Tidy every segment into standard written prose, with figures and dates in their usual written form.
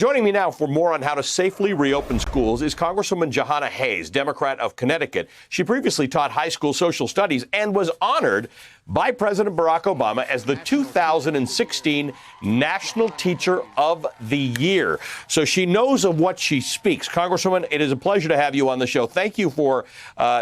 Joining me now for more on how to safely reopen schools is Congresswoman Jahana Hayes, Democrat of Connecticut. She previously taught high school social studies and was honored by President Barack Obama as the 2016 National Teacher of the Year. So she knows of what she speaks. Congresswoman, it is a pleasure to have you on the show. Thank you for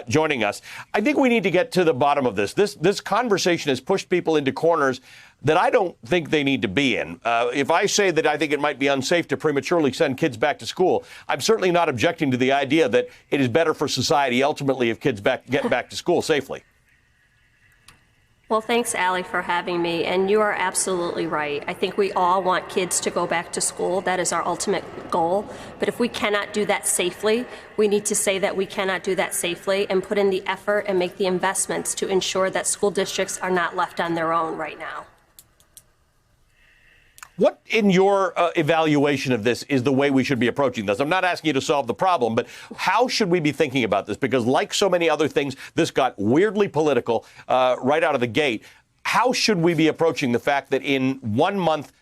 joining us. I think we need to get to the bottom of this. This conversation has pushed people into corners that I don't think they need to be in. If I say that I think it might be unsafe to prematurely send kids back to school, I'm certainly not objecting to the idea that it is better for society ultimately if kids get back to school safely. Well, thanks, Allie, for having me. And you are absolutely right. I think we all want kids to go back to school. That is our ultimate goal. But if we cannot do that safely, we need to say that we cannot do that safely and put in the effort and make the investments to ensure that school districts are not left on their own right now. What, in your evaluation of this, is the way we should be approaching this? I'm not asking you to solve the problem, but how should we be thinking about this? Because like so many other things, this got weirdly political right out of the gate. How should we be approaching the fact that in 1 month,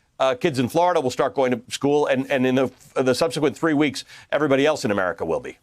kids in Florida will start going to school, and in the subsequent 3 weeks, everybody else in America will be?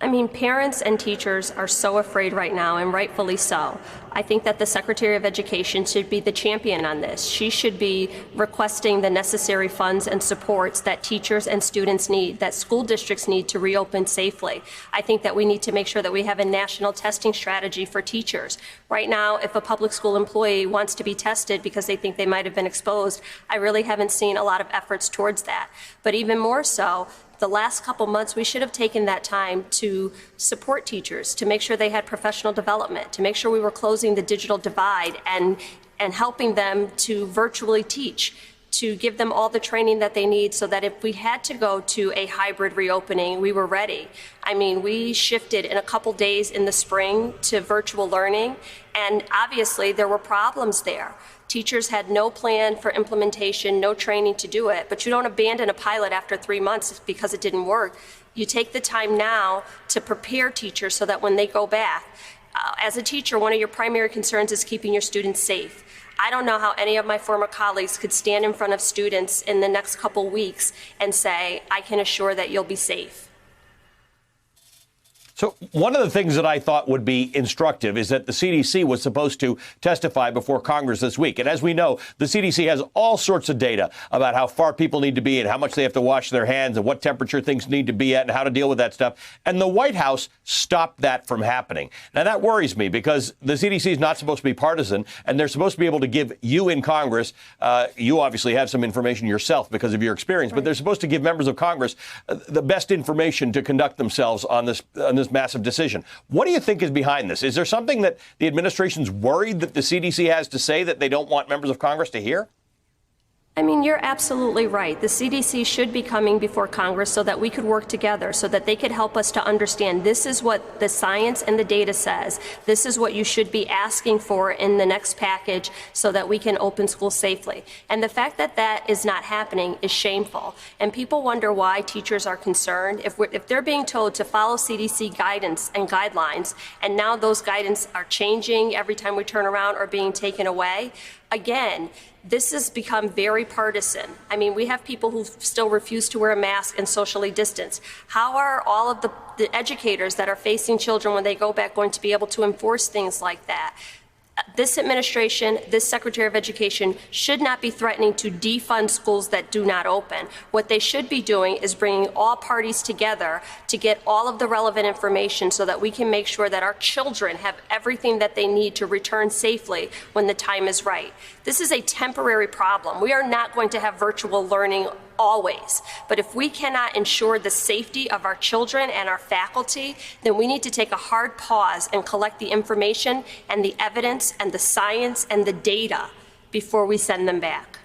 I mean, parents and teachers are so afraid right now, and rightfully so. I think that the Secretary of Education should be the champion on this. She should be requesting the necessary funds and supports that teachers and students need, that school districts need to reopen safely. I think that we need to make sure that we have a national testing strategy for teachers. Right now, if a public school employee wants to be tested because they think they might have been exposed, I really haven't seen a lot of efforts towards that. But even more so, the last couple months, we should have taken that time to support teachers, to make sure they had professional development, to make sure we were closing the digital divide and helping them to virtually teach, to give them all the training that they need so that if we had to go to a hybrid reopening, we were ready. I mean, we shifted in a couple days in the spring to virtual learning, and obviously there were problems there. Teachers had no plan for implementation, no training to do it, but you don't abandon a pilot after 3 months because it didn't work. You take the time now to prepare teachers so that when they go back, as a teacher, one of your primary concerns is keeping your students safe. I don't know how any of my former colleagues could stand in front of students in the next couple weeks and say, I can assure that you'll be safe. So one of the things that I thought would be instructive is that the CDC was supposed to testify before Congress this week. And as we know, the CDC has all sorts of data about how far people need to be and how much they have to wash their hands and what temperature things need to be at and how to deal with that stuff. And the White House stopped that from happening. Now, that worries me because the CDC is not supposed to be partisan, and they're supposed to be able to give you in Congress, you obviously have some information yourself because of your experience, but they're supposed to give members of Congress the best information to conduct themselves on this massive decision. What do you think is behind this? Is there something that the administration's worried that the CDC has to say that they don't want members of Congress to hear? I mean, you're absolutely right. The CDC should be coming before Congress so that we could work together, so that they could help us to understand this is what the science and the data says. This is what you should be asking for in the next package so that we can open schools safely. And the fact that that is not happening is shameful. And people wonder why teachers are concerned. If they're being told to follow CDC guidance and guidelines, and now those guidance are changing every time we turn around or being taken away, again, this has become very partisan. I mean, we have people who still refuse to wear a mask and socially distance. How are all of the educators that are facing children when they go back going to be able to enforce things like that? This administration, this Secretary of Education should not be threatening to defund schools that do not open. What they should be doing is bringing all parties together to get all of the relevant information so that we can make sure that our children have everything that they need to return safely when the time is right. This is a temporary problem. We are not going to have virtual learning always. But if we cannot ensure the safety of our children and our faculty, then we need to take a hard pause and collect the information and the evidence and the science and the data before we send them back.